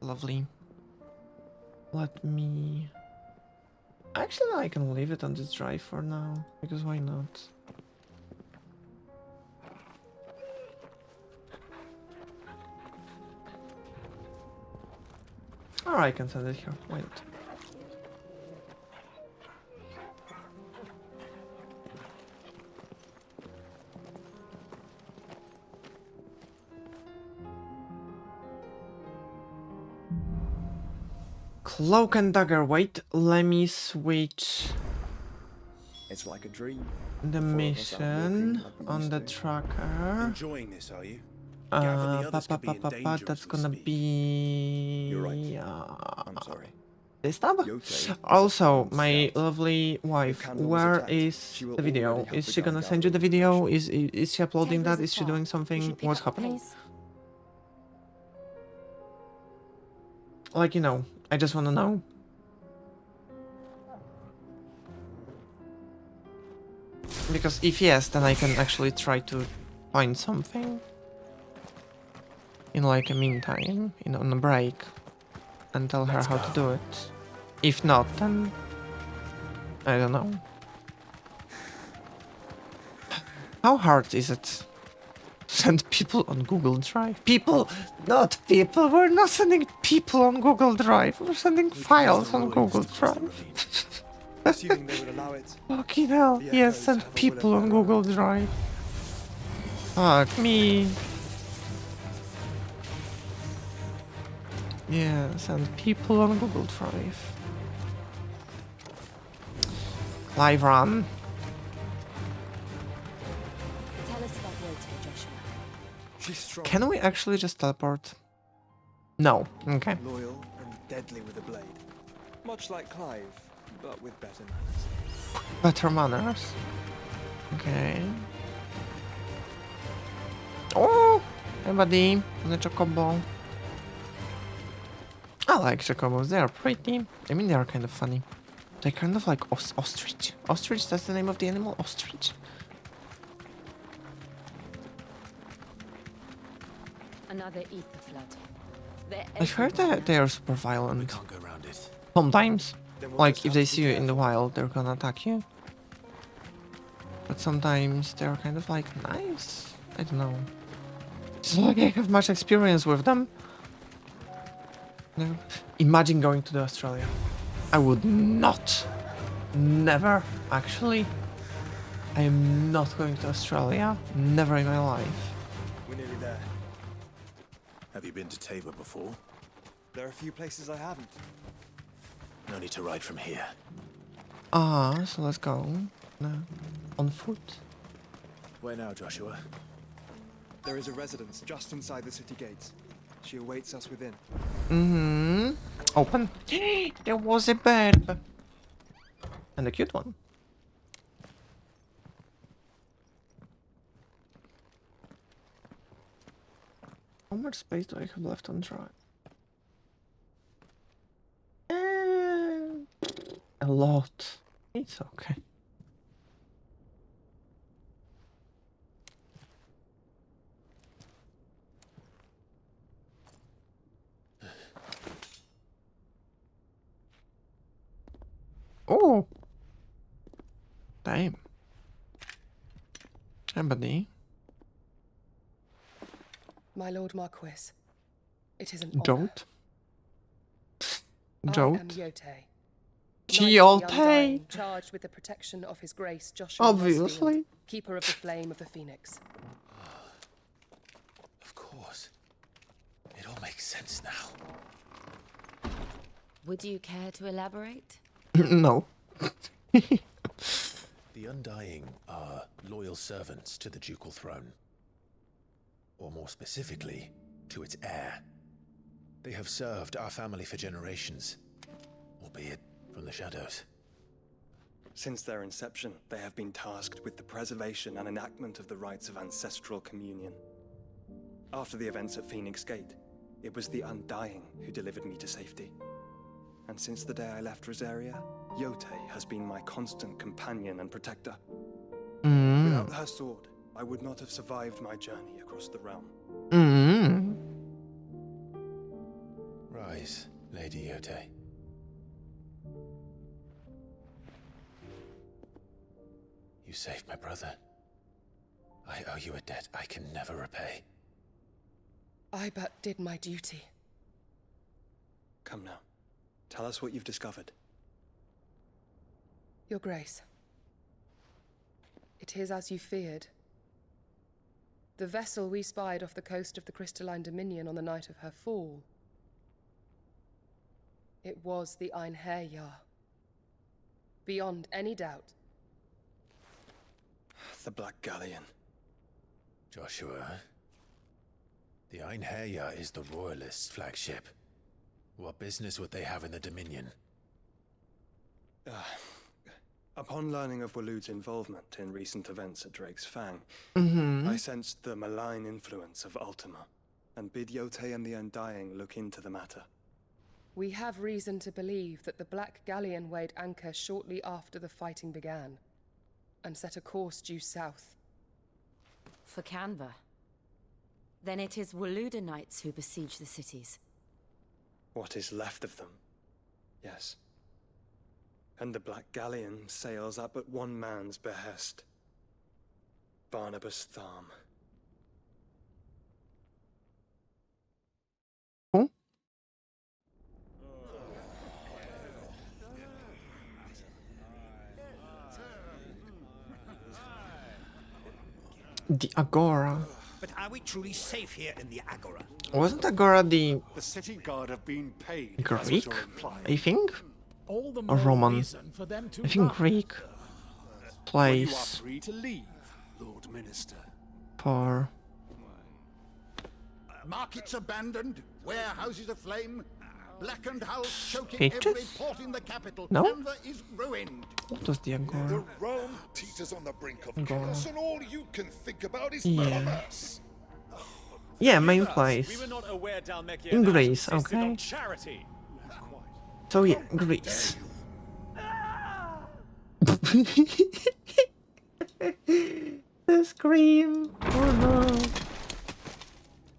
Lovely. Let me... Actually, I can leave it on this drive for now, because why not? Or I can send it here, why not? Cloak and dagger, wait, let me switch It's like a dream. the mission on the tracker. Enjoying this, are you? Gav and the others could be in danger That's as we gonna speak. be... You're right. I'm sorry. This tab? Yote is a Also, fine my scout. lovely wife, Candle was where attacked, is she will the video? already have Is she begun gonna send you the gathering video? information. Is she uploading that? Is she doing You something? should pick What's up the happening? pace. Like, you know, I just wanna know. Because if yes, then I can actually try to find something. In like a meantime, on a break. And tell her how to do it. If not, then... I don't know. How hard is it? Send people on Google Drive? People! Not people! We're not sending people on Google Drive. We're sending files on Google Drive. Assuming they would allow it. Fucking hell. The Yes, echoes send have a people will on of their Google Drive. Fuck me. Yeah, send people on Google Drive. Live run. Tell us about Yote, Joshua. She's strong, Can we actually just teleport? No. Okay. loyal, and deadly with a blade. Much like Clive, but with better manners. Better manners. Okay. Oh! Hey buddy. The chocobo. I like chocobos. They are pretty. I mean, they are kind of funny. They're kind of like ostrich. Ostrich, that's the name of the animal? Ostrich. Another ether flood. They're I've heard everywhere that now. they are super We violent. can't go around it. Sometimes. Then we'll Like, just if have they to be see you in the careful. wild, they're gonna attack you. But sometimes they're kind of like nice. I don't know. It's not like I have much experience with them. No. Imagine going to Australia. I would not. Never, actually. I am not going to Australia. Never in my life. We're nearly there. Have you been to Tabor before? There are a few places I haven't. No need to ride from here. So let's go. No. On foot. Where now, Joshua? There is a residence just inside the city gates. She awaits us within. Mm-hmm. Open. There was a bird. And a cute one. How much space do I have left on drive? A lot. It's okay. Oh! Damn. Somebody. My Lord Marquis, it is an honor. Don't. I am Don't. Yote, Knight of the Yote. Undying, charged with the protection of His Grace Joshua Obviously. Westfield, Keeper of the Flame of the Phoenix. Of course. It all makes sense now. Would you care to elaborate? No. The Undying are loyal servants to the ducal throne. Or more specifically, to its heir. They have served our family for generations, albeit from the shadows. Since their inception, they have been tasked with the preservation and enactment of the rites of ancestral communion. After the events at Phoenix Gate, it was the Undying who delivered me to safety. And since the day I left Rosaria, Yote has been my constant companion and protector. Without her sword, I would not have survived my journey across the realm. Mm. rise, Lady Yote. You saved my brother. I owe you a debt I can never repay. I but did my duty. Come now. Tell us what you've discovered. Your Grace. It is as you feared. The vessel we spied off the coast of the Crystalline Dominion on the night of her fall. It was the Einherjar. Beyond any doubt. The Black Galleon. Joshua, the Einherjar is the Royalists' flagship. What business would they have in the Dominion? Upon learning of Waloed's involvement in recent events at Drake's Fang, I sensed the malign influence of Ultima, and bid Yote and the Undying look into the matter. We have reason to believe that the Black Galleon weighed anchor shortly after the fighting began, and set a course due south. For Canva. Then it is Waloed knights who besiege the cities. What is left of them? Yes. And the Black Galleon sails at but one man's behest. Barnabas Tharm. Who? The Agora. But are we truly safe here in the Agora? Wasn't Agora the The city guard have been paid. Greek? I think? All the Or more Roman? reason for them to I think run. Greek. You are Place free to leave, Lord Minister. for... Markets abandoned, warehouses aflame, blackened hulls choking Pictures? every port in the capital. No? Canva is ruined. What was the Agora? The realm teeters on the brink of Agora. chaos, and all you can think about is Yeah. commerce. Yeah, main place. We were not aware Dalmekia In now Greece, insisted okay. on charity. So yeah, Greece. The scream! Oh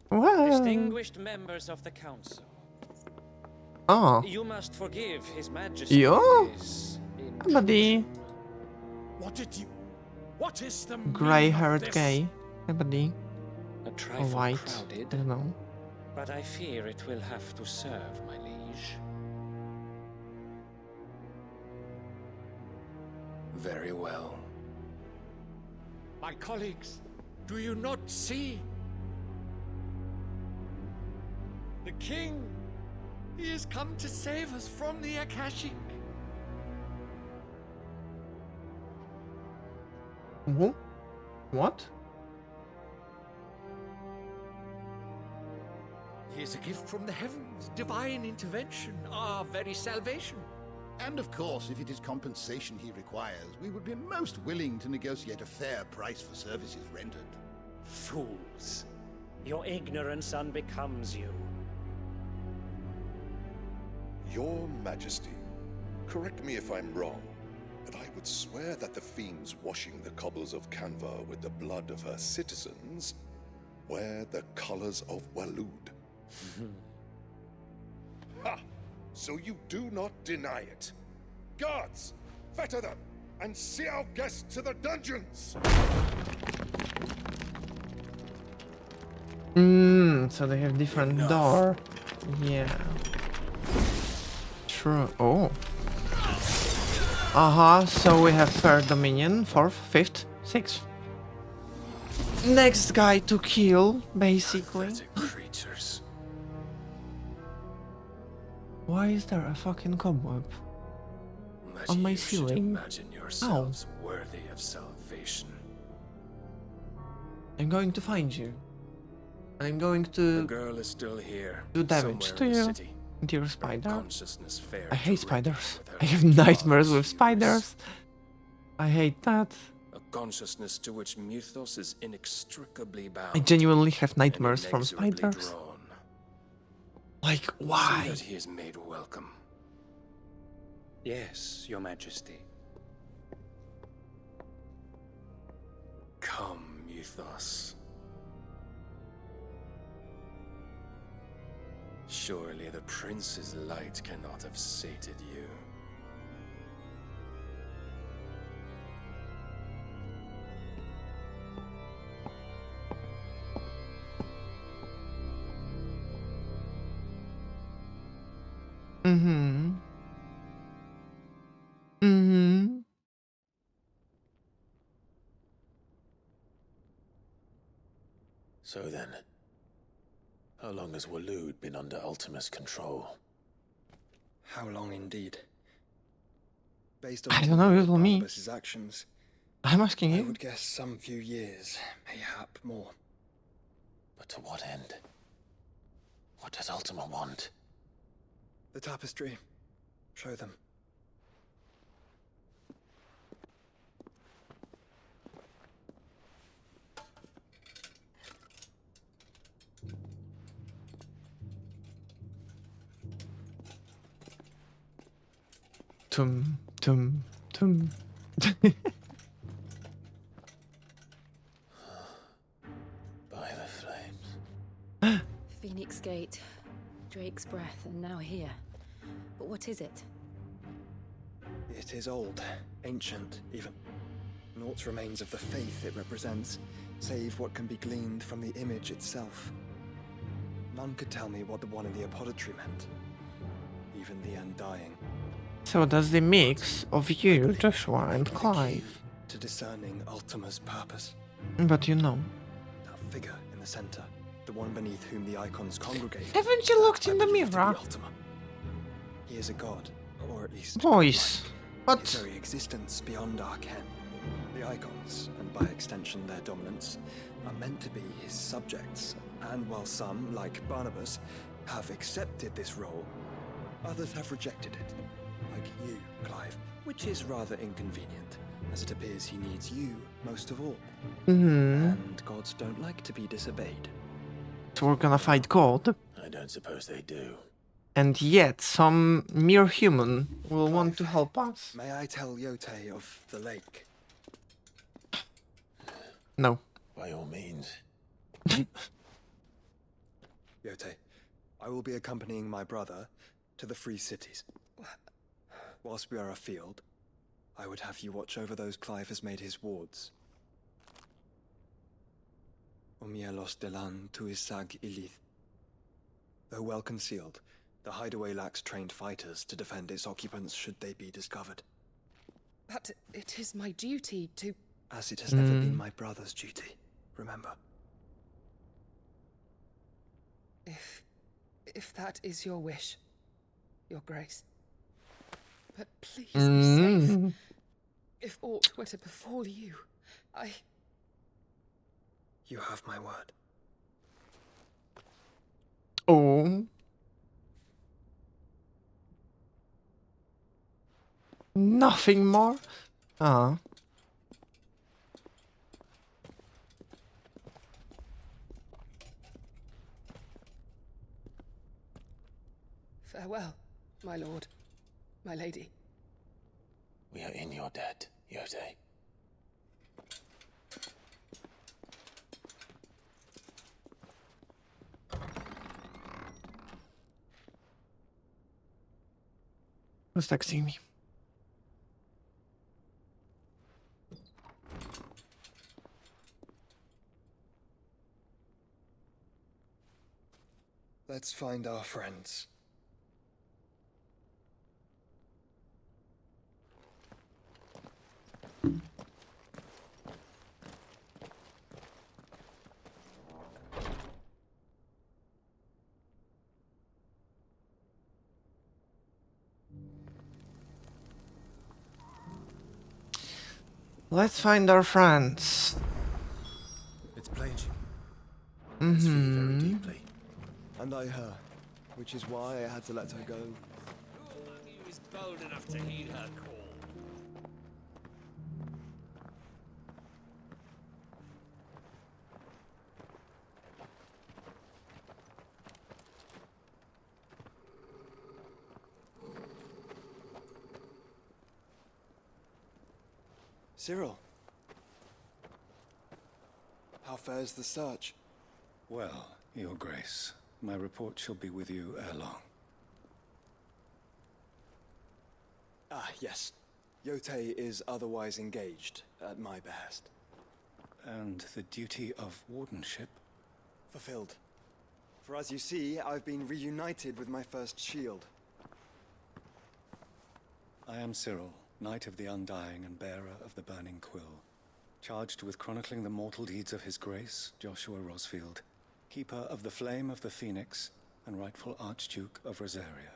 no! Wow! Distinguished members of the council, Oh, you must forgive His Majesty. Yo? His buddy. What did you... What is the Grey-haired meaning of this? gay. Hey, buddy. A Or trifle white. I crowded, don't know. but I fear it will have to serve, my liege. Very well. My colleagues, do you not see? The king! He has come to save us from the Akashic. Who? What? He is a gift from the heavens, divine intervention, our very salvation. And of course, if it is compensation he requires, we would be most willing to negotiate a fair price for services rendered. Fools. Your ignorance unbecomes you. Your Majesty, correct me if I'm wrong, but I would swear that the fiends washing the cobbles of Canva with the blood of her citizens wear the colors of Waloed. Ha! So you do not deny it. Guards, fetter them, and see our guests to the dungeons! So they have different door. Yeah. True. Oh. So we have third dominion, fourth, fifth, sixth. Next guy to kill, basically. Creatures. Why is there a fucking cobweb on my ceiling? Imagine yourselves worthy of salvation. I'm going to find you. I'm going The to girl is still here. do damage somewhere to in the you. city. Dear Her spider. consciousness fair I to hate reckon spiders. with her I have nightmares with vast spiders. I hate that. A consciousness to which Mythos is inextricably bound. I genuinely have and nightmares from inexorably spiders. drawn. Like, See why? that he is made welcome. Yes, Your Majesty. Come, Mythos. Surely the prince's light cannot have sated you. Mm-hmm. Mm-hmm. So then, how long has Waloed been under Ultima's control? How long indeed? Based on I don't know, you tell me. Barnabas's actions, I'm asking I you. would guess some few years, mayhap more. But to what end? What does Ultima want? The tapestry. Show them. Tum, tum, tum. By the flames. Phoenix Gate, Drake's Breath, and now here. But what is it? It is old, ancient, even. Naught remains of the faith it represents, save what can be gleaned from the image itself. None could tell me what the one in the apothecary meant. Even the Undying. So does the mix of you, Joshua, and The key Clive. to discerning Ultima's purpose. But you know. That figure in the center, the one beneath whom the icons congregate. Haven't you looked I in the believe to be mirror? Ultima. He is a god, or at least Voice. like What? his very existence beyond our ken. The icons, and by extension their dominance, are meant to be his subjects. And while some, like Barnabas, have accepted this role, others have rejected it. Like you, Clive, which is rather inconvenient, as it appears he needs you most of all. Mm-hmm. And gods don't like to be disobeyed. So we're gonna fight God. I don't suppose they do. And yet, some mere human will want to help us. May I tell Yote of the lake? No. By all means. Yote, I will be accompanying my brother to the Free Cities. Whilst we are afield, I would have you watch over those Clive has made his wards. Umielos delan tuisag ilith. Though well concealed, the hideaway lacks trained fighters to defend its occupants should they be discovered. But it is my duty to... As it has never been my brother's duty, remember. If that is your wish, Your Grace. But please be safe. If aught were to befall you, You have my word. Oh. Nothing more? Ah. Farewell, my lord, my lady. We are in your debt, Yote. Who's texting me? Let's find our friends. Let's find our friends. It's plain she feels very deeply. And I her, which is why I had to let her go. Who among you is bold enough to heed her call? Cyril. How fares the search? Well, Your Grace, My report shall be with you ere long. Ah, yes. Yotei is otherwise engaged, at my behest. And the duty of wardenship? Fulfilled. For as you see, I've been reunited with my first shield. I am Cyril, Knight of the Undying and bearer of the Burning Quill, charged with chronicling the mortal deeds of His Grace, Joshua Rosfield, Keeper of the Flame of the Phoenix, and rightful Archduke of Rosaria.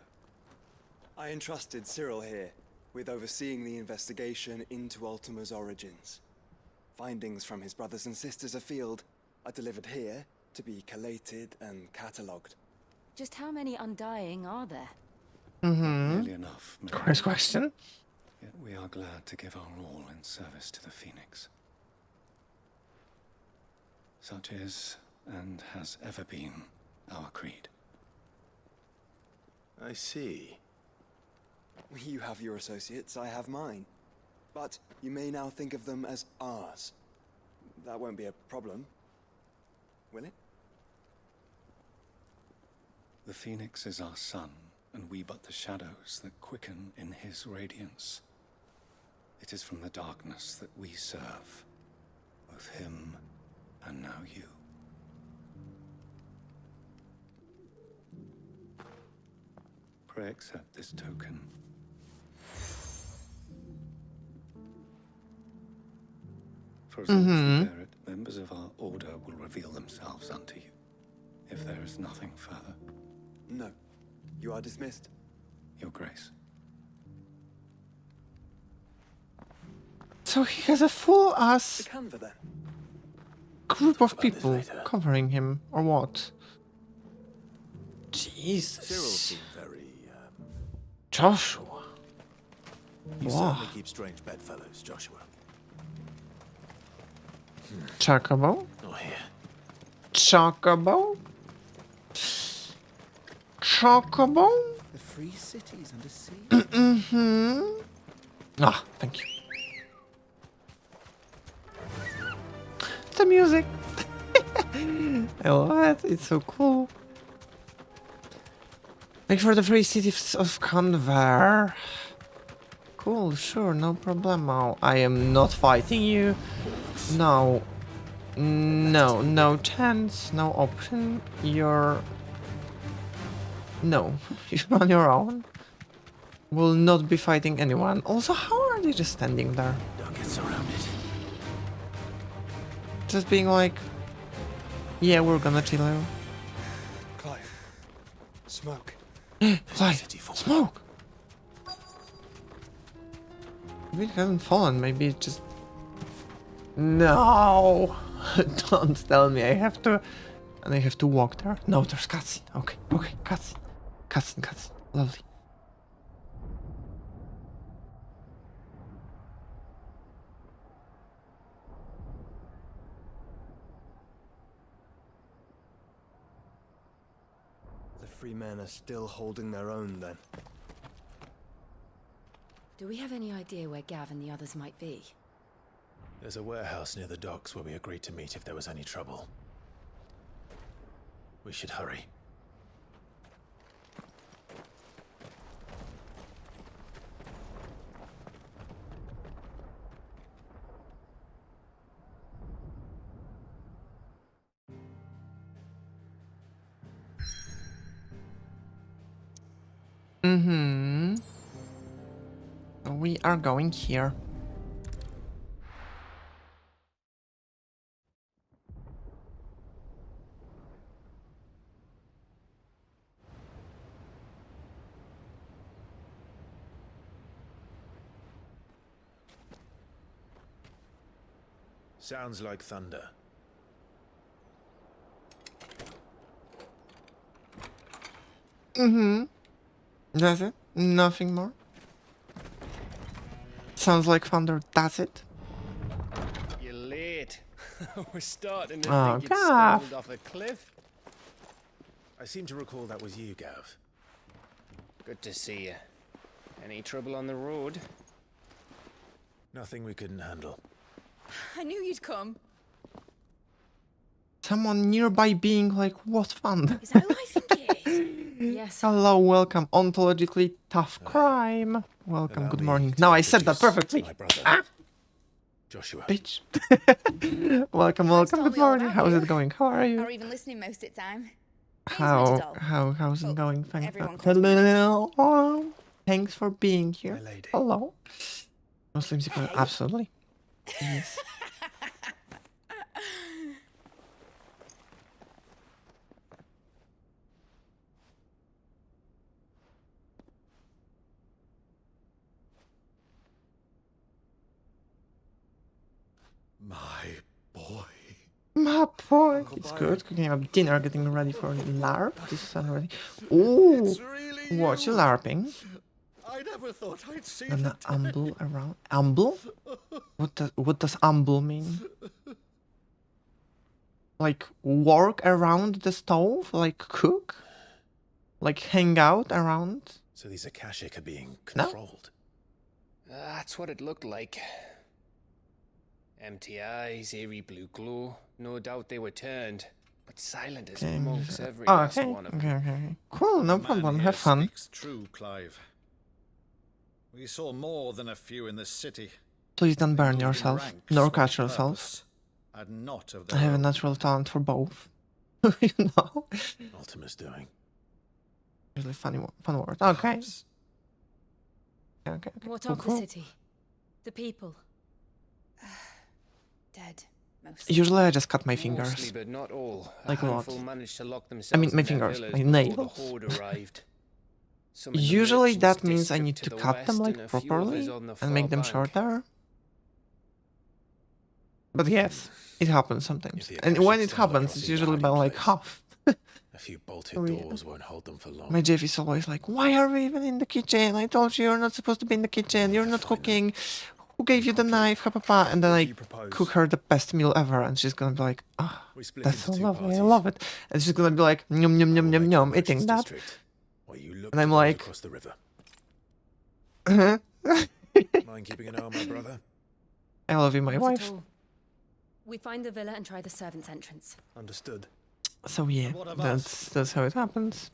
I entrusted Cyril here with overseeing the investigation into Ultima's origins. Findings from his brothers and sisters afield are delivered here to be collated and catalogued. Just how many Undying are there? Nearly enough. First question. Yet we are glad to give our all in service to the Phoenix. Such is, and has ever been, our creed. I see. You have your associates, I have mine. But you may now think of them as ours. That won't be a problem, will it? The Phoenix is our sun, and we but the shadows that quicken in his radiance. It is from the darkness that we serve, both him and now you. Pray accept this token. For as long as you bear it, members of our order will reveal themselves unto you, if there is nothing further. No. You are dismissed. Your Grace. So he has a full-ass The Canva, then. group of Talk about this people later. covering him, or what? Jesus. Cyril seemed very, Joshua. You Wow. certainly keep strange bedfellows, Joshua. Chocobo? Not here. Chocobo? Chocobo? The free cities under siege. Mm-hmm. Ah, thank you. The music. I love it. It's so cool. Like for the free cities of Conver. Cool, sure, no problemo. I am not fighting you. No. No, no chance, no option. You're... No. You're on your own. Will not be fighting anyone. Also, how are they just standing there? Don't get surrounded. Just being like... Yeah, we're gonna chill you. Clive. Smoke. Clive, city full. smoke! Maybe it hasn't fallen, maybe it just... No! Don't tell me I have to... And I have to walk there? No, there's cutscene. Okay, okay, cutscene. Cutscene, cutscene. Lovely. The free men are still holding their own, then. Do we have any idea where Gav and the others might be? There's a warehouse near the docks where we agreed to meet if there was any trouble. We should hurry. Mm-hmm. We are going here. Sounds like thunder. Mm-hmm. That's it? Nothing more? Sounds like thunder, that's it? You're late. We're starting to Oh, think you'd Gav. stumbled off a cliff. I seem to recall that was you, Gav. Good to see you. Any trouble on the road? Nothing we couldn't handle. I knew you'd come. Someone nearby being like, what fun. Is that who I think it is? Yes. Hello, welcome. Ontologically tough crime. Welcome, Allow good me morning. to Now I said that introduce perfectly. my brother, Ah, Joshua. bitch. welcome, welcome, told good me all morning. about How's you. it going? How are Or you? even listening most of the time. Name's Midadol. How's it Well, going? Thank everyone calls me Oh, thanks for being here. My lady. Hello. Muslims, absolutely. Yes. My boy. My boy, it's good. Cooking up dinner, getting ready for LARP. This is already. Ooh, It's really what you you. LARPing? I never thought I'd see An the day. umble around. Umble? What does umble mean? Like work around the stove? Like cook? Like hang out around? So these Akashic are being No? controlled. That's what it looked like. Empty eyes, eerie blue glow. No doubt they were turned, but silent as Okay. monks, every Oh, last okay. one of them. Okay. Cool, no The man problem. here Have fun. speaks true, Clive. We saw more than a few in this city. Please don't They burn moved in yourself, ranks nor with catch yourself. purpose, and not of I their have a own. natural talent for both. You know? Ultima's doing. Really fun word. Okay. Perhaps. Okay. What Cool, of cool. the city? The people? Dead, mostly. Usually I just cut my Mostly, fingers. but not all. Like a lot. handful managed to lock I themselves mean, my in their fingers, villas my before nails. the horde arrived. Some in the Usually merchants' that means I district need to the cut them west like and a few properly others on the and make far them bank. shorter. But yes, it happens If sometimes. the And when Akashic it stumble happens, across it's a usually by hiding like place, half. A few bolted Oh, yeah. doors won't hold them for long. My Jeff is always like, why are we even in the kitchen? I told you you're not supposed to be in the kitchen. You're not cooking. Who gave you the knife? Ha, pa, pa. And then What I do you propose? cook her the best meal ever, and she's gonna be like, ah, We split that's so into two lovely. I parties. love it. And she's gonna be like, yum yum I yum will yum make yum, the eating merchants' that. district, while you look And I'm to build like- across the river. I Mind keeping an eye on my brother? love you, my Not wife. at all. We find the villa and try the servants' entrance. Understood. So yeah, What of us? that's how it happens.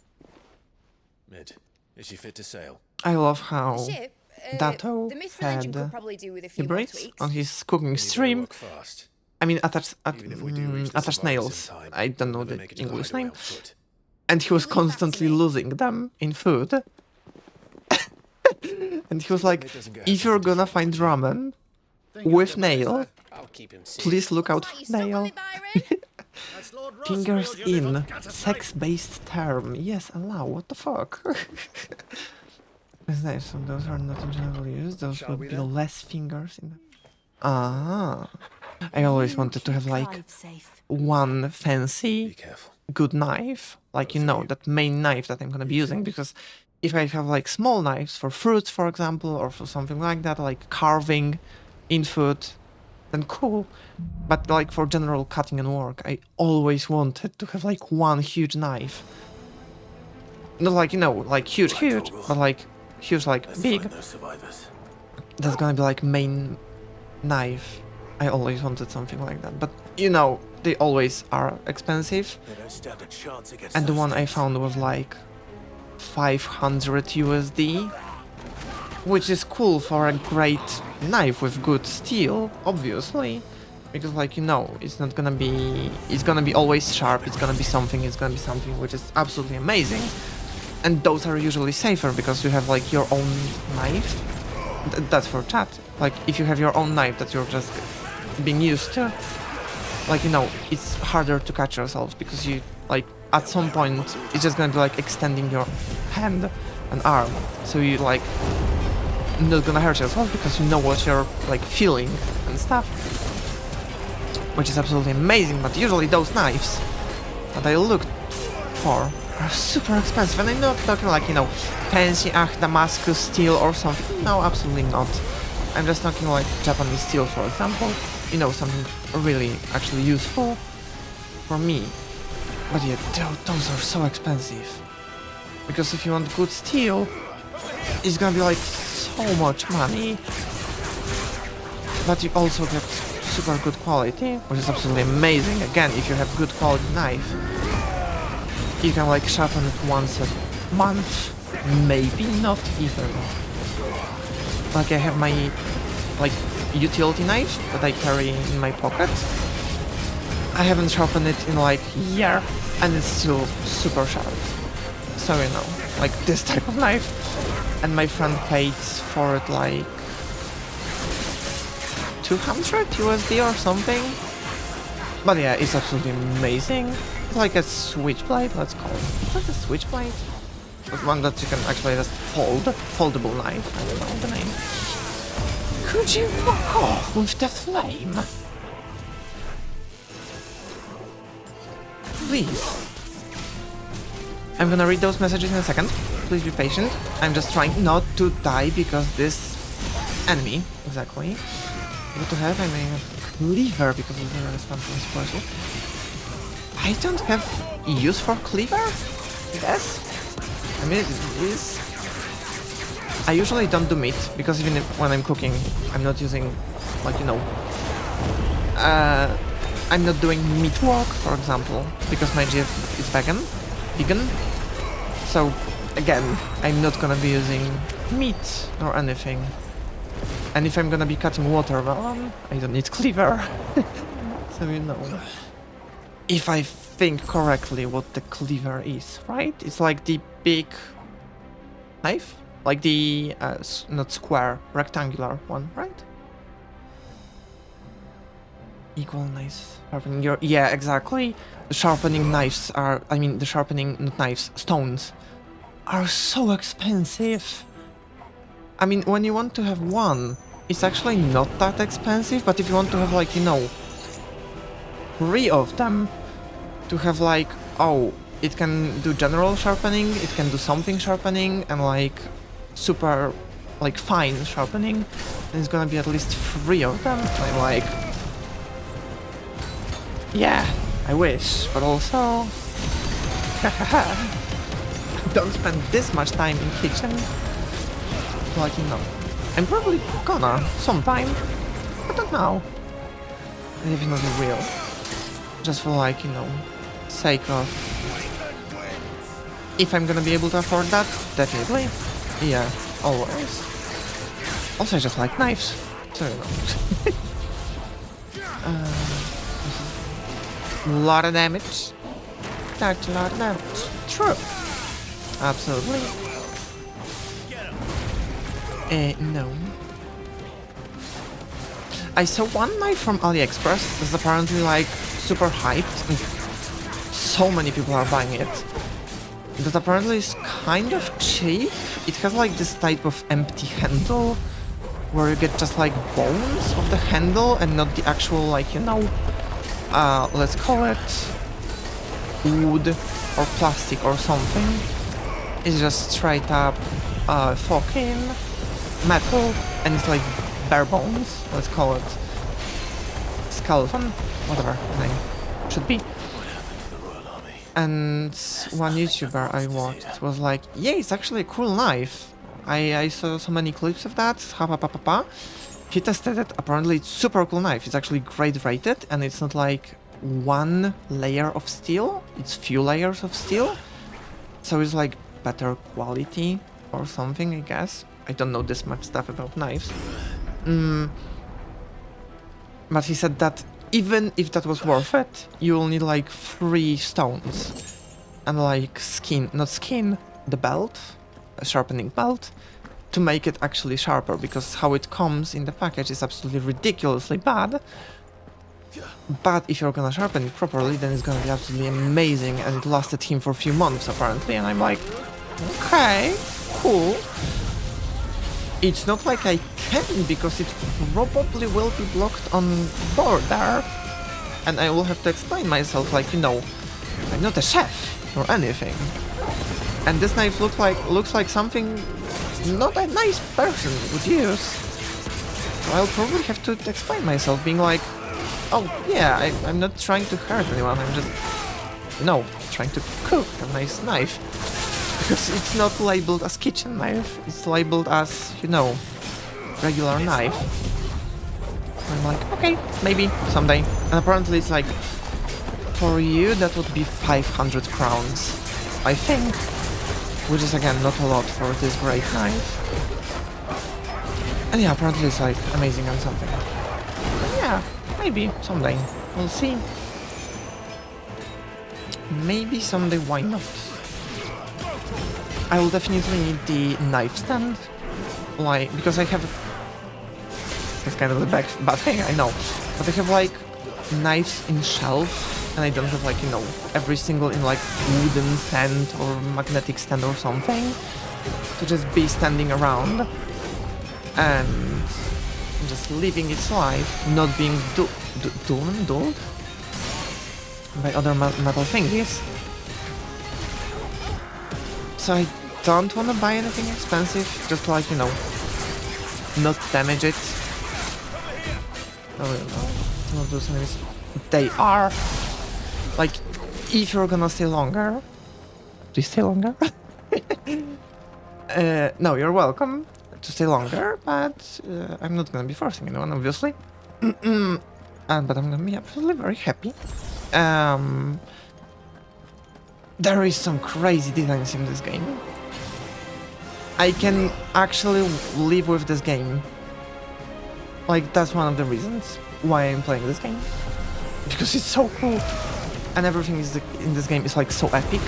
Mid, is she fit to sail? I love how The ship, Dato the Mithril engine had could probably do with a few more hybrids tweaks. on his cooking We need to stream. work fast. I mean, attached Even if we do reach the attached Savaris in nails. time, I don't know we'll never the make it to the English hideaway name. on foot. And he was You leave that to constantly me. losing them in food. And he was like, Mid doesn't get if herself you're into gonna trouble, find do you? ramen Think of with the place, nail, lad. I'll keep him safe. please look out What's that, for you stuck on nail. it, Byron? That's Lord Fingers Rosfield, you little in. gutter Sex-based term. Yes, allow. What the fuck? It's nice. So those are not in general use. Those Shall would we be then? less fingers in the... Ah. I always wanted to have like Clive safe. one Be fancy careful. good knife. Like, you know, that main knife that I'm gonna be using. Because if I have like small knives for fruits, for example, or for something like that, like carving in food, then cool. But like for general cutting and work, I always wanted to have like one huge knife. Not like, you know, like huge, but like huge, like Let's big. find those survivors. That's gonna be like main knife. I always wanted something like that. But, you know, they always are expensive. They don't stand a chance against And the those one I things. found was like 500 USD, which is cool for a great knife with good steel, obviously, because like, you know, it's gonna be always sharp, it's gonna be something which is absolutely amazing. And those are usually safer because you have like your own knife. That's for chat. Like if you have your own knife that you're just being used to, like, you know, it's harder to catch yourselves because you like at some point it's just gonna be like extending your hand and arm, so you like not gonna hurt yourself because you know what you're like feeling and stuff, which is absolutely amazing. But usually those knives that I looked for are super expensive, and I'm not talking like, you know, fancy Damascus steel or something. No, absolutely not. I'm just talking like Japanese steel, for example. You know, something really actually useful for me. But yeah, those are so expensive. Because if you want good steel, it's gonna be like so much money. But you also get super good quality, which is absolutely amazing. Again, if you have good quality knife, you can like sharpen it once a month, maybe not even. Like I have my like utility knife that I carry in my pocket. I haven't sharpened it in like a year, and it's still super sharp. So you know, like this type of knife. And my friend paid for it like 200 USD or something. But yeah, it's absolutely amazing. It's like a switchblade, let's call it. Is that a switchblade? But one that you can actually just foldable knife, I don't know the name. Could you fuck off with the flame? Please. I'm gonna read those messages in a second. Please be patient. I'm just trying not to die because this enemy, exactly. What to have? I may have cleaver because of the response puzzle. I don't have use for cleaver? Yes? I mean, it is. I usually don't do meat because even if when I'm cooking, I'm not using, like, you know, I'm not doing meat work, for example, because my GF is vegan. So again, I'm not gonna be using meat or anything. And if I'm gonna be cutting watermelon, I don't need cleaver. So you know. If I think correctly what the cleaver is, right? It's like the big knife? Like the, not square, rectangular one, right? Equal knives. Sharpening your... Yeah, exactly. The sharpening knives are... I mean, the sharpening... not knives, stones are so expensive. I mean, when you want to have one, it's actually not that expensive, but if you want to have, like, you know, 3 of them, to have, like, oh, it can do general sharpening, it can do something sharpening, and, like, super, like, fine sharpening, and it's gonna be at least 3 of them. I'm like... yeah, I wish, but also... don't spend this much time in kitchen. Like, you know, I'm probably gonna sometime, but not now. Definitely will. Just for, like, you know, sake of... if I'm gonna be able to afford that, definitely. Yeah, always. Also, I just like knives, so you know. Lot of damage. That's a lot of damage. True. Absolutely. No. I saw one knife from AliExpress that's apparently like super hyped and so many people are buying it. That apparently is kind of cheap. It has like this type of empty handle where you get just like bones of the handle and not the actual, like, you know, let's call it wood or plastic or something. It's just straight up fucking metal, and it's like bare bones, let's call it skeleton, whatever the name should be. And one YouTuber I watched was like, yeah, it's actually a cool knife. I saw so many clips of that, He tested it, apparently it's super cool knife, it's actually grade rated, and it's not like one layer of steel, it's few layers of steel. So it's like better quality or something, I guess. I don't know this much stuff about knives. But he said that even if that was worth it, you will need like 3 stones. And like the belt, a sharpening belt, to make it actually sharper, because how it comes in the package is absolutely ridiculously bad. But if you're gonna sharpen it properly, then it's gonna be absolutely amazing, and it lasted him for a few months apparently, and I'm like, okay, cool. It's not like I can, because it probably will be blocked on board there, and I will have to explain myself, like, you know, I'm not a chef or anything. And this knife looks like something not a nice person would use. So I'll probably have to explain myself, being like, oh yeah, I'm not trying to hurt anyone, I'm just, you know, trying to cook a nice knife. Because it's not labeled as kitchen knife, it's labeled as, you know, regular knife. I'm like, okay, maybe someday. And apparently it's like, for you that would be 500 crowns, I think, which is again not a lot for this great knife. And yeah, apparently it's like amazing and something. But yeah, maybe someday. We'll see. Maybe someday, why not? I will definitely need the knife stand. Like, because I have... It's kind of the bad thing, I know. But I have like knives in shelf, and I don't have like, you know, every single in like wooden stand or magnetic stand or something. To just be standing around and just living its life, not being dulled by other metal thingies. So I don't want to buy anything expensive, just like, you know, not damage it. Oh, you know, those enemies, they are, like, if you're gonna stay longer, do you stay longer? No, you're welcome to stay longer, but I'm not gonna be forcing anyone, obviously. But I'm gonna be absolutely very happy. There is some crazy designs in this game. I can actually live with this game. Like, that's one of the reasons why I'm playing this game. Because it's so cool. And everything is in this game is like so epic.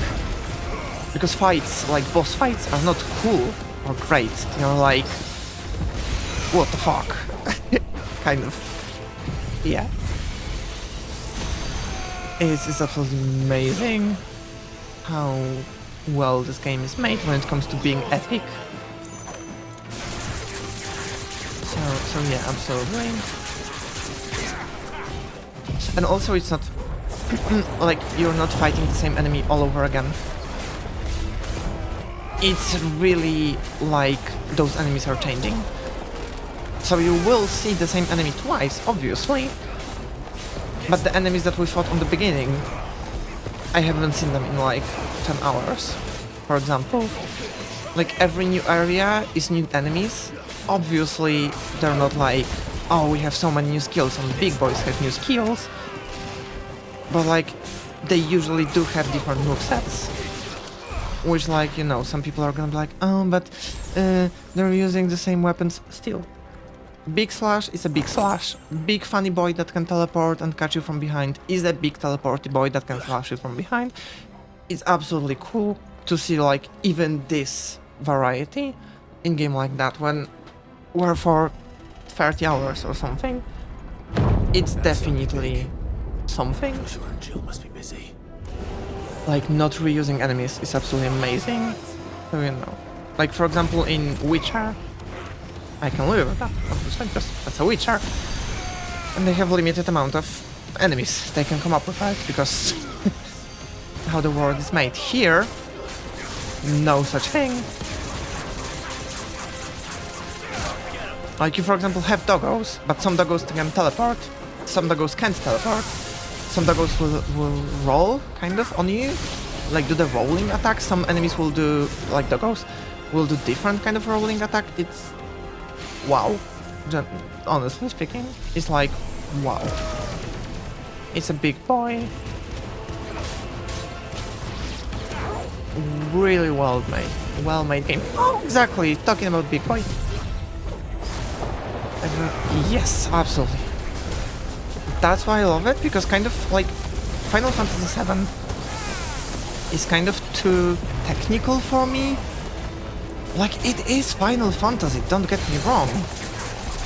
Because fights, like boss fights, are not cool or great. They're like, what the fuck? Kind of. Yeah. It's absolutely amazing how well this game is made when it comes to being epic. So yeah, absolutely. And also it's not like you're not fighting the same enemy all over again. It's really like those enemies are changing. So you will see the same enemy twice, obviously. But the enemies that we fought on the beginning, I haven't seen them in like 10 hours, for example. Like every new area is new enemies. Obviously, they're not like, oh, we have so many new skills and big boys have new skills. But like, they usually do have different movesets. Which, like, you know, some people are gonna be like, oh, but they're using the same weapons still. Big Slash is a Big Slash. Big funny boy that can teleport and catch you from behind is a big teleporty boy that can slash you from behind. It's absolutely cool to see like even this variety in game like that when we're for 30 hours or something. It's definitely something. Joshua and Jill must be busy. Like not reusing enemies is absolutely amazing. So, you know, like for example in Witcher, I can live with that, obviously, because that's a Witcher. And they have limited amount of enemies they can come up with, right? Because how the world is made. Here, no such thing. Like you, for example, have doggos, but some doggos can teleport, some doggos can't teleport, some doggos will roll, kind of, on you, like do the rolling attack. Some enemies will do, like doggos, will do different kind of rolling attack. It's wow. Honestly speaking, it's like, wow. It's a big boy. Really well made game. Oh, exactly, talking about big boy. Yes, absolutely. That's why I love it, because kind of like Final Fantasy VII is kind of too technical for me. Like, it is Final Fantasy, don't get me wrong.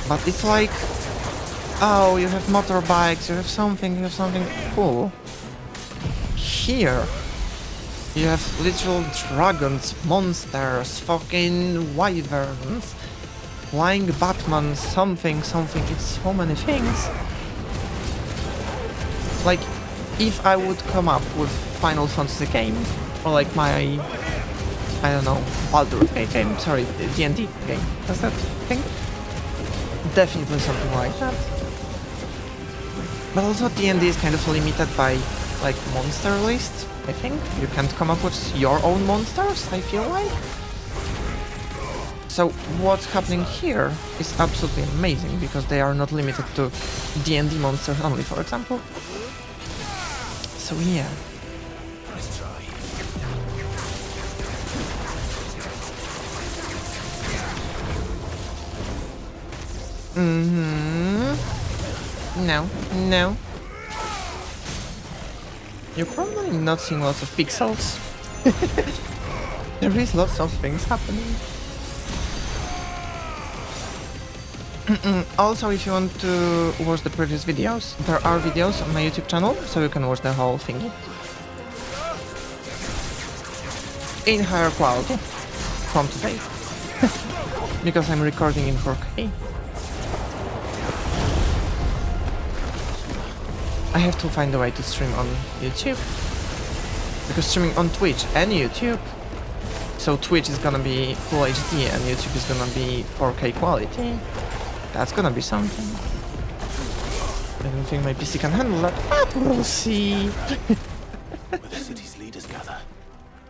But it's like, oh, you have motorbikes, you have something cool. Here, you have literal dragons, monsters, fucking wyverns, flying Batman, something, it's so many things. Like, if I would come up with Final Fantasy game, or like my, I don't know, Baldur's Gate game, sorry, D&D game, that's that thing? Definitely something like that. But also D&D is kind of limited by, like, monster list, I think. You can't come up with your own monsters, I feel like. So what's happening here is absolutely amazing because they are not limited to D&D monsters only, for example. So yeah. No, no. You're probably not seeing lots of pixels. There is lots of things happening. Also, if you want to watch the previous videos, there are videos on my YouTube channel, so you can watch the whole thingy. In higher quality from today. Because I'm recording in 4K. I have to find a way to stream on YouTube. Because streaming on Twitch and YouTube, so Twitch is gonna be full HD and YouTube is gonna be 4K quality. That's gonna be something. I don't think my PC can handle that, but we'll see. Where the city's leaders gather,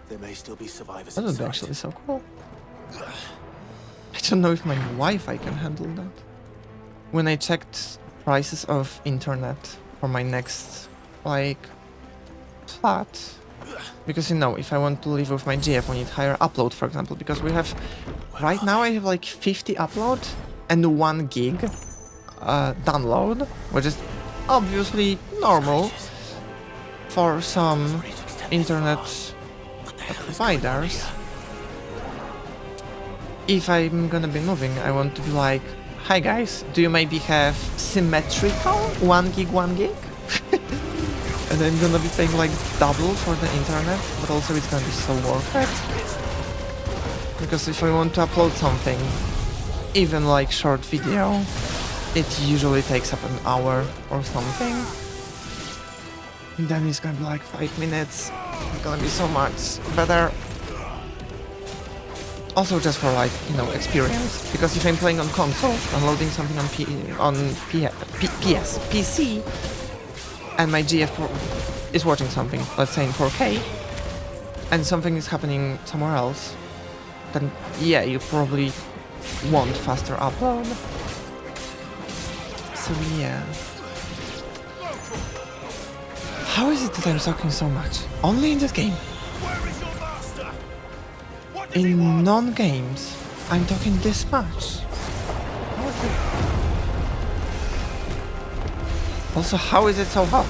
there may still be survivors. That would be actually so cool. I don't know if my Wi-Fi can handle that. When I checked prices of internet for my next, like, flat, because you know, if I want to live with my GF, I need higher upload, for example, because we have, right now I have like 50 upload and 1 gig download, which is obviously normal for some internet providers. If I'm gonna be moving, I want to be like, hi guys, do you maybe have symmetrical 1 gig, 1 gig? And I'm gonna be paying like double for the internet, but also it's gonna be so worth it. Because if I want to upload something, even like short video, it usually takes up an hour or something. And then it's gonna be like 5 minutes. It's gonna be so much better. Also just for like, you know, experience. Because if I'm playing on console, I'm loading something on PC, and my GF is watching something, let's say in 4K, and something is happening somewhere else, then yeah, you probably want faster upload. So yeah. How is it that I'm talking so much? Only in this game. In non-games, I'm talking this much. Also, how is it so hot?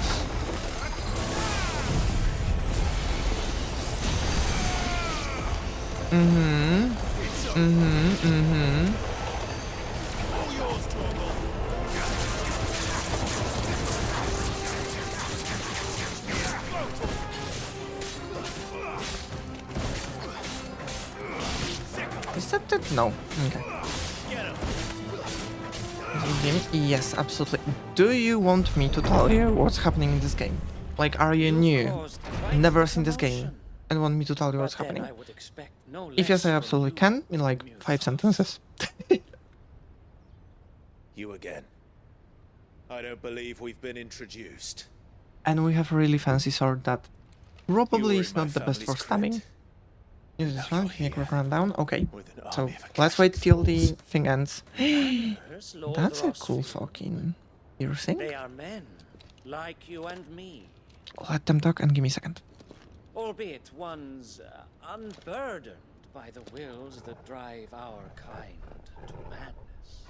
Is that it? No. Okay. Yes, absolutely. Do you want me to tell you what's happening in this game? Like, are you new, never seen this game, and want me to tell you what's happening? If yes, I absolutely can, in like 5 sentences. You again. I don't believe we've been introduced. And we have a really fancy sword that probably is not the best for stabbing. Use this one, make a run down. Okay, so let's wait till the thing ends. That's a cool fucking piercing. They are men, like you and me. Let them talk and give me a second. Albeit one's unburdened by the wills that drive our kind to madness.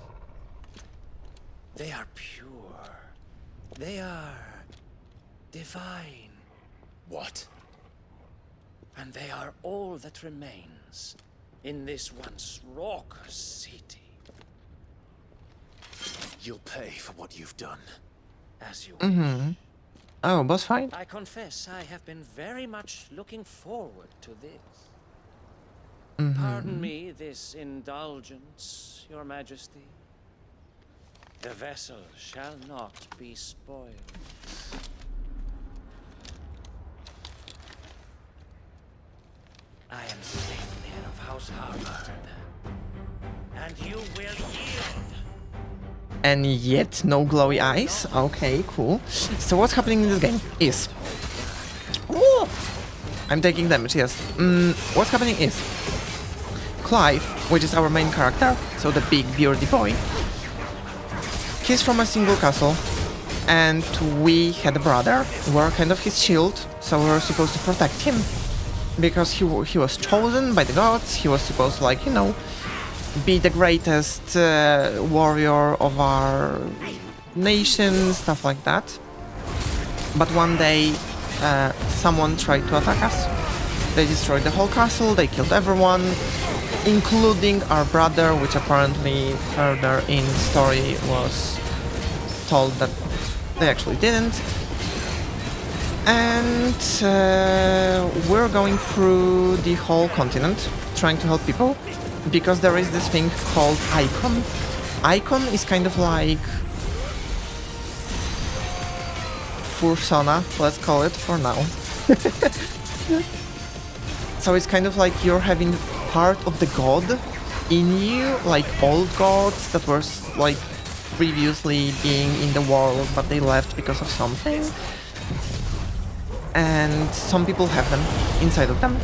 They are pure. They are divine. What? And they are all that remains in this once raucous city. You'll pay for what you've done. As you wish. Oh, boss fight? I confess I have been very much looking forward to this. Pardon me this indulgence, Your Majesty. The vessel shall not be spoiled. I am Sleipnir of House Harvard, and you will yield. And yet no glowy eyes. Okay, cool. So what's happening in this game is... Ooh, I'm taking damage, yes. What's happening is... Clive, which is our main character, so the big beardy boy, he's from a single castle, and we had a brother. We're kind of his shield, so we're supposed to protect him. Because he was chosen by the gods, he was supposed to, like, you know, be the greatest warrior of our nation, stuff like that. But one day, someone tried to attack us. They destroyed the whole castle, they killed everyone, including our brother, which apparently further in the story was told that they actually didn't. And we're going through the whole continent, trying to help people, because there is this thing called Icon. Icon is kind of like Fursona, let's call it for now. So it's kind of like you're having part of the god in you, like old gods that were like previously being in the world, but they left because of something. And some people have them inside of them.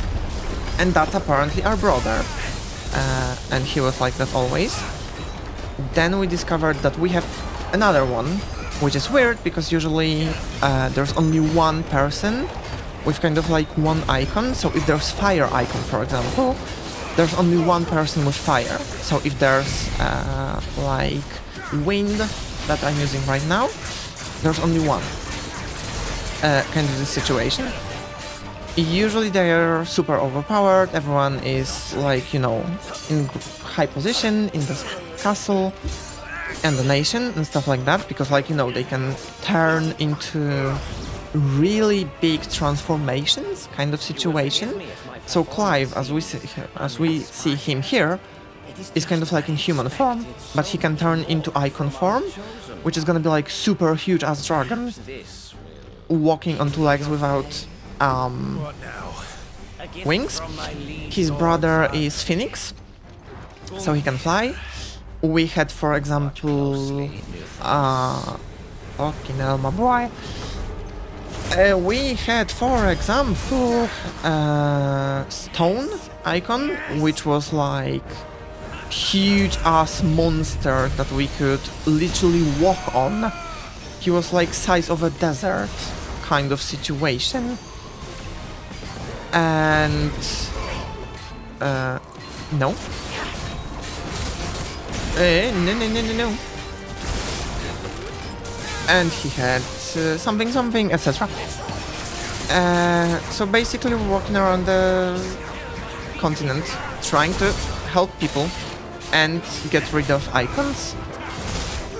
And that's apparently our brother. And he was like that always. Then we discovered that we have another one, which is weird because usually there's only one person with kind of like one icon. So if there's fire icon, for example, there's only one person with fire. So if there's like wind that I'm using right now, there's only one. Kind of the situation. Usually they are super overpowered, everyone is like, you know, in high position in this castle and the nation and stuff like that, because, like, you know, they can turn into really big transformations kind of situation. So Clive, as we see him here, is kind of like in human form, but he can turn into icon form, which is gonna be like super huge as dragon, walking on two legs without wings. His brother is Phoenix, so he can fly. We had, for example, fucking hell, my boy. We had, for example, Stone icon, which was like huge ass monster that we could literally walk on. He was like size of a desert kind of situation. And no. No. And he had something, etc. So basically we're walking around the continent trying to help people and get rid of icons.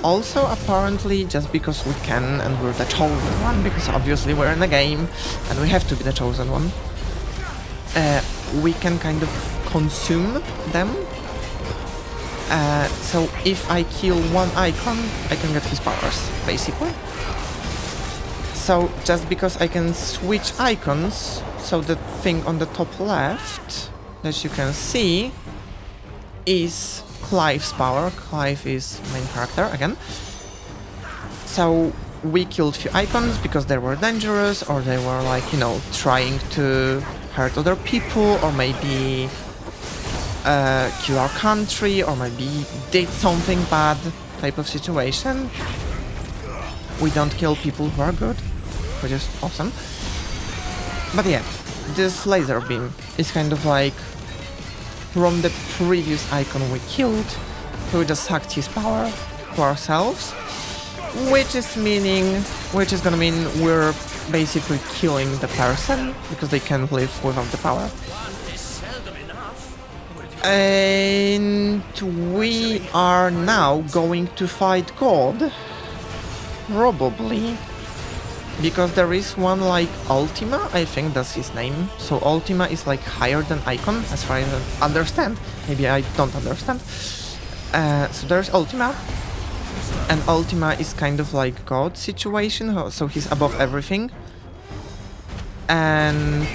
Also, apparently, just because we can and we're the chosen one, because obviously we're in a game and we have to be the chosen one, we can kind of consume them. So if I kill one icon, I can get his powers, basically. So just because I can switch icons, so the thing on the top left that you can see is Clive's power. Clive is main character again. So we killed few icons because they were dangerous, or they were like, you know, trying to hurt other people, or maybe kill our country, or maybe did something bad type of situation. We don't kill people who are good, which is awesome. But yeah, this laser beam is kind of like from the previous icon we killed, so we just sucked his power to ourselves, which is gonna mean we're basically killing the person because they can't live without the power. And we are now going to fight God, probably, because there is one like Ultima, I think that's his name. So Ultima is like higher than Icon, as far as I understand. Maybe I don't understand. So there's Ultima, and Ultima is kind of like God situation, so he's above everything. And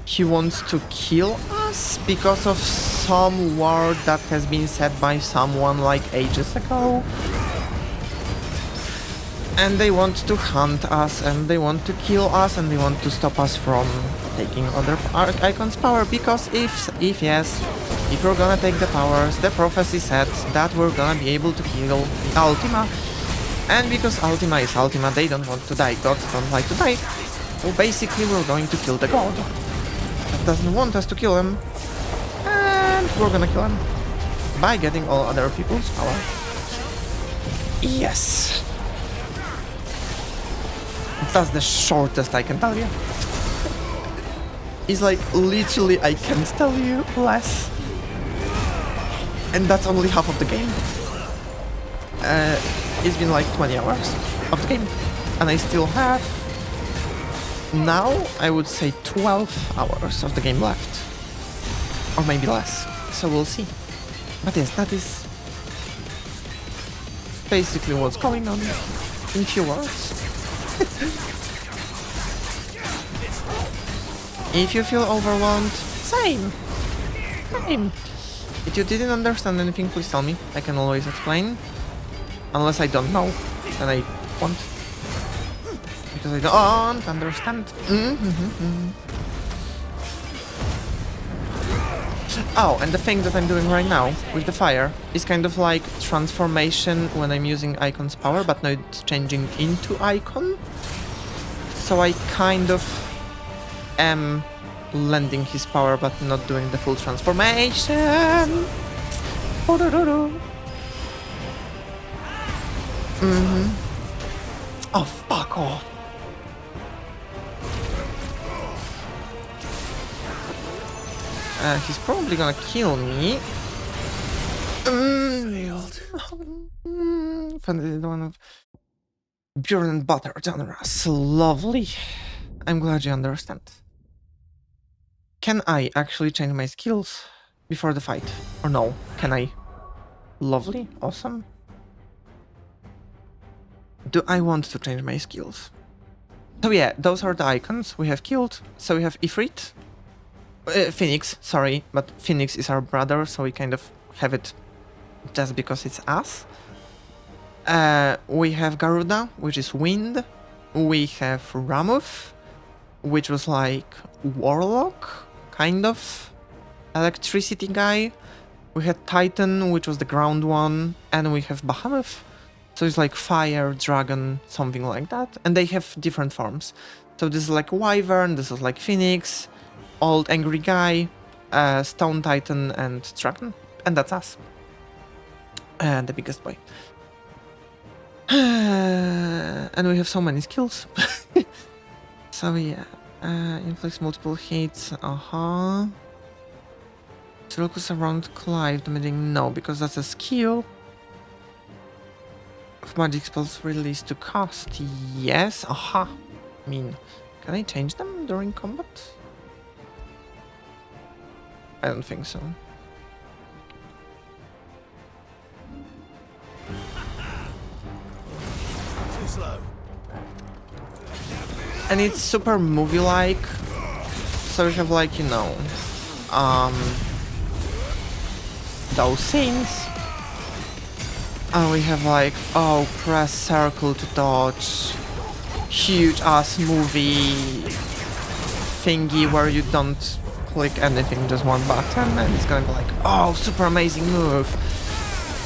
he wants to kill us because of some word that has been said by someone like ages ago. And they want to hunt us, and they want to kill us, and they want to stop us from taking other icons' power, because if yes, if we're gonna take the powers, the prophecy said that we're gonna be able to kill Ultima, and because Ultima is Ultima, they don't want to die, gods don't like to die, so basically we're going to kill the god that doesn't want us to kill him, and we're gonna kill him by getting all other people's power. Yes! That's the shortest I can tell you. It's like, literally, I can't tell you less. And that's only half of the game. It's been like 20 hours of the game. And I still have, now, I would say 12 hours of the game left. Or maybe less. So we'll see. But yes, that is basically what's going on in few words. If you feel overwhelmed, same. If you didn't understand anything, please tell me. I can always explain. Unless I don't know, then I won't. Because I don't understand. Oh, and the thing that I'm doing right now with the fire is kind of like transformation when I'm using Icon's power, but now it's changing into Icon. So I kind of am lending his power, but not doing the full transformation. Oh, fuck off. He's probably gonna kill me. Fantasy one of Pure and butter genres. Lovely. I'm glad you understand. Can I actually change my skills before the fight? Or no? Can I? Lovely. Awesome. Do I want to change my skills? So yeah, those are the icons we have killed. So we have Ifrit. Phoenix, sorry, but Phoenix is our brother, so we kind of have it just because it's us. We have Garuda, which is wind. We have Ramuth, which was like warlock, kind of electricity guy. We had Titan, which was the ground one, and we have Bahamut, so it's like fire, dragon, something like that. And they have different forms. So this is like Wyvern, this is like Phoenix, old angry guy, Stone Titan, and Dragon. And that's us. The biggest boy. And we have so many skills. So yeah. Inflicts multiple hits. Circles around Clive, damaging no, because that's a skill. Of magic spells released to cast. Yes. I mean, can I change them during combat? I don't think so. Too slow. And it's super movie-like, so we have like, you know, those scenes. And we have like, oh, press circle to dodge. Huge ass movie thingy where you don't click anything, just one button, and it's gonna be like, oh, super amazing move.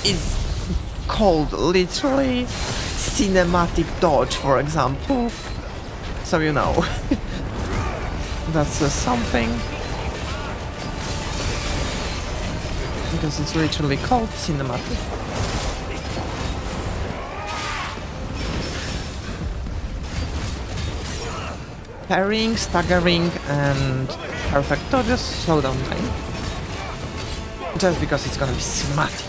It's called literally cinematic dodge, for example. So you know, that's something. Because it's literally called cinematic. Parrying, staggering, and perfect dodges slow down time. Just because it's gonna be cinematic.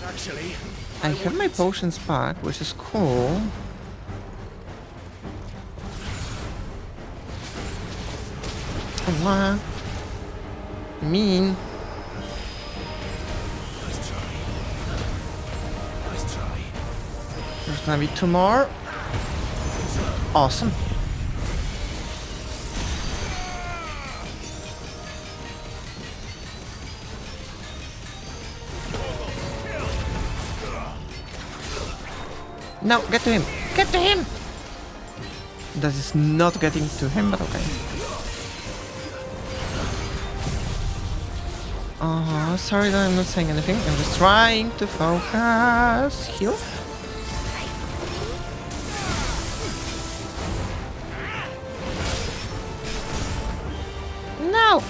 Actually, I have my potions back, which is cool. What? Mean. There's gonna be 2 more. Awesome. No, get to him! Get to him! That is not getting to him, but okay. Sorry that I'm not saying anything. I'm just trying to focus. Heal? No!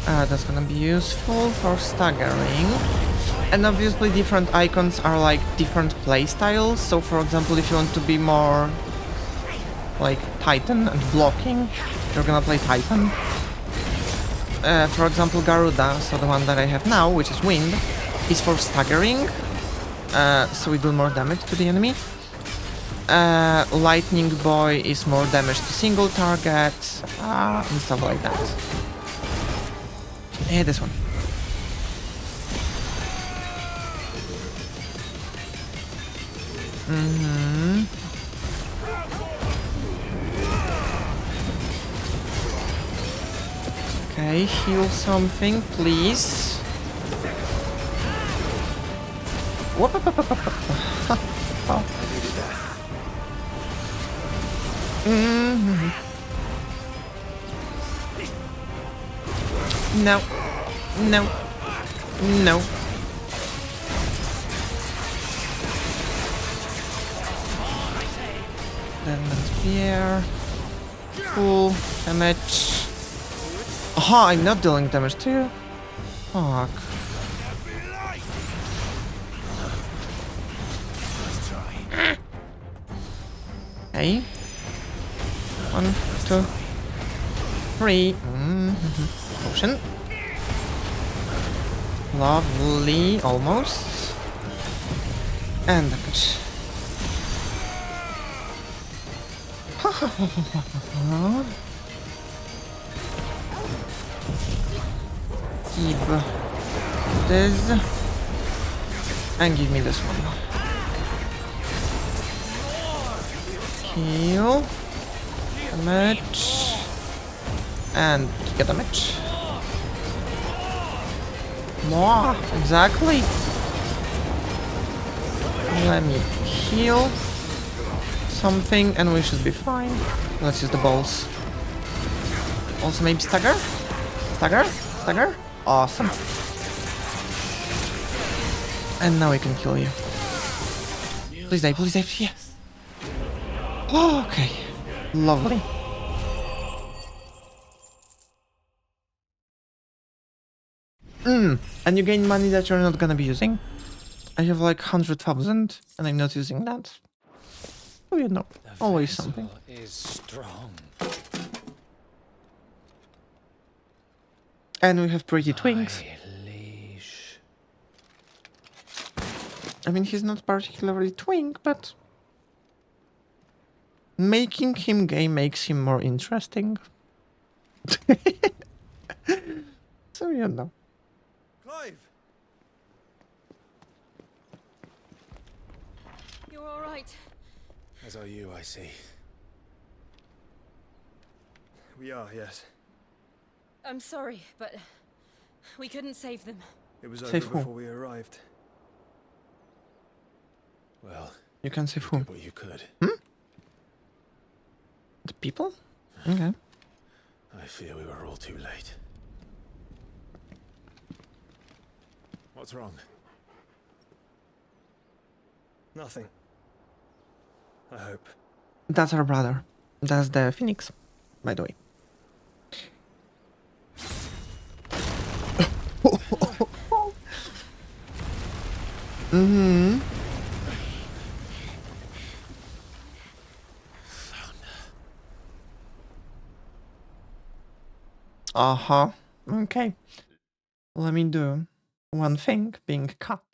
That's gonna be useful for staggering. And obviously different icons are like different playstyles. So for example, if you want to be more like Titan and blocking, you're gonna play Titan. For example, Garuda, so the one that I have now, which is Wind, is for staggering. So we do more damage to the enemy. Lightning Boy is more damage to single target, and stuff like that. Yeah, this one. Okay, heal something, please. Whoop, whoop, whoop, whoop, whoop. Oh. No. No. No. Then let's spear. Full damage. Aha, I'm not dealing damage to you. Fuck. Okay. 1, 2, 3. Potion. Lovely, almost. And damage. Keep this. And give me this one. Heal. Damage. And get damage. More. Exactly. Let me heal something and we should be fine. Let's use the balls. Also maybe stagger? Stagger? Stagger? Awesome. And now we can kill you. Please die, please die, yes. Oh, okay. Lovely. And you gain money that you're not gonna be using. I have like 100,000 and I'm not using that. Oh, you know, always something. Is strong. And we have pretty Twinks. I mean, he's not particularly Twink, but making him gay makes him more interesting. So, you know. Clive! You're all right. As are you, I see. We are, yes. I'm sorry, but we couldn't save them. It was Save over who? before we arrived. Well, You can save you who? did what you could. The people? Okay. I fear we were all too late. What's wrong? Nothing. I hope. That's our brother. That's the Phoenix, by the way. Okay. Let me do one thing, being cut.